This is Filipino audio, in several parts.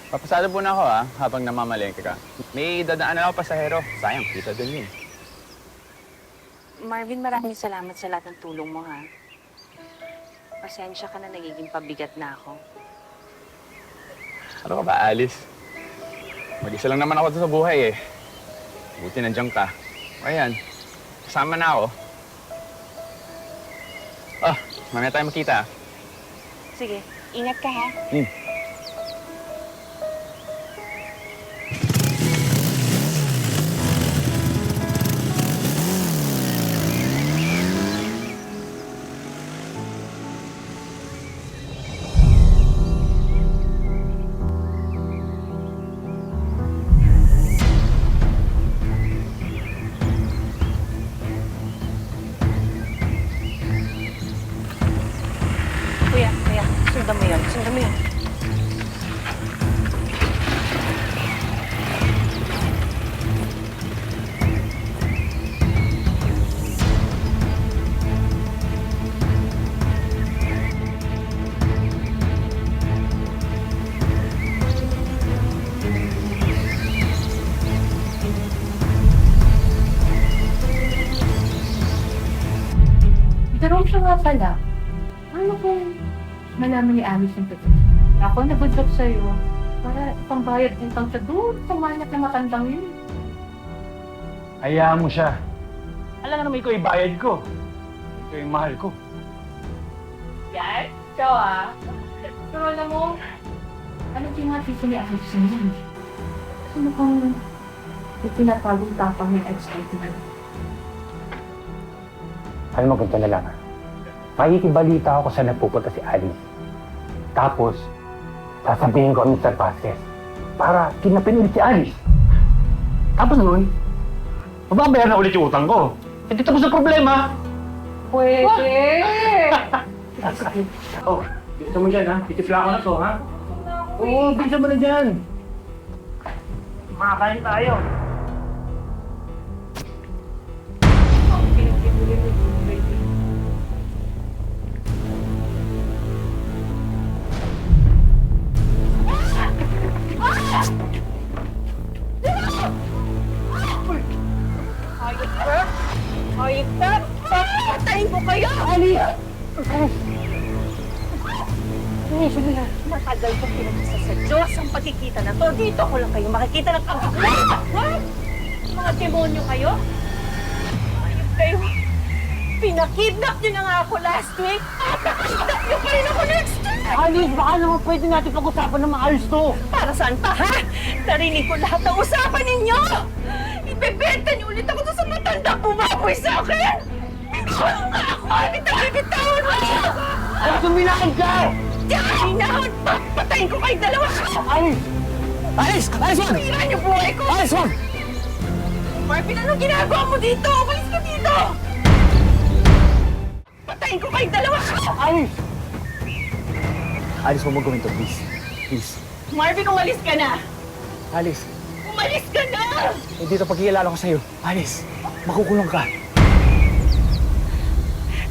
Papasado po na ako habang namamalengke ka. May dadaanan ako pasahero. Sayang, kita din yun. Marvin, maraming salamat sa lahat ng tulong mo, ha? Pasensya ka na nagiging pabigat na ako. Ano ka ba, Alice? Mag-isa lang naman ako sa buhay eh. Buti nandiyan ka. Ayan, kasama na ako. Mamaya tayo makita. Sige, ingat ka, ha? Kuya, sundan mo yun. Sundan mo yun. Pero siya nga pala. Ano kung malaman ni Alice yung totoo? Ako nabudlok sa'yo para ipangbayad din tang sa doon sa manyak na matandang yun. Hayaan mo siya. Alam nga naman ikaw ibayad ko. Ikaw yung mahal ko. Yan? Ikaw Pero alam mo, ano yung mga tito ni Alice sa'yo? Ano kung itinatagong tapang ng ex-partner? Alam mo, ganito na lang Makikibalita ako sa nagpupunta si Alice. Tapos, sasabihin ko ang Mr. Vasquez para kinapin ulit si Alice. Tapos nun, mababayaran na ulit yung utang ko. Hindi tapos ang problema. Pwede! Bilisan mo dyan Titipla ko na to Oo, bilisan mo na dyan. Makakain tayo. Hayop ka! Patayin ko kayo! Matagal ko pinagsa sa Diyos ang pagkikita na to. Dito ko lang kayo makikita ng mga demonyo kayo? Hayop kayo! Pinakidnap niyo na nga ako last week! At nakakidnap niyo pa rin ako next week! Alice, baka naman pwede natin pag-usapan ng maayos to. Para saan pa, ha? Narinig ko lahat ng usapan ninyo! Ibebenta niyo ulit ako sa matandang bumaboy sa akin! Binitawan nga ako! Binitawan mo! Ano suminakad ka? Hinahon! Patayin ko kayong dalawa! Alice! Alice! Alice, wag! Pira niyo buhay ko! Alice, wag! Marvin, anong ginagawa mo dito? Umalis ka dito! Patayin ko kayong dalawa! Alice! Alice, huwag mo gawin to, please. Please. Marvin, umalis ka na! Alice, Umalis ka na! hindi ito pagkikilala ko sa'yo. Alice, makukulong ka.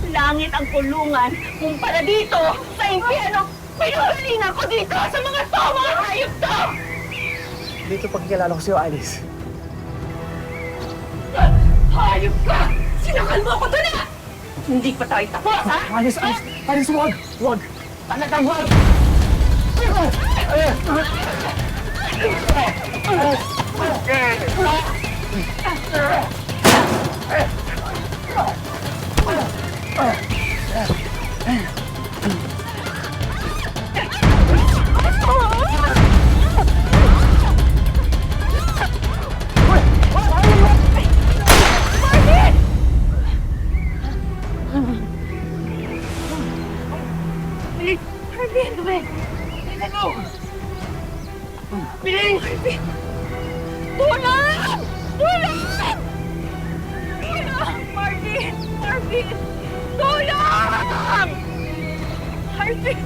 Langit ang kulungan kumpara dito sa impyerno. Pinagalingan ko dito sa mga hayop to! Hindi ito pagkikilala ko sa'yo, Alice. Hayop ka! Sinakal mo ako doon Hindi pa tayo tapos, ha? Alice, Alice! Alice, wag! Wag! Talagang wag! Tulong! Tulong! Tulong! Marvin! Marvin! Tulong! Marvin!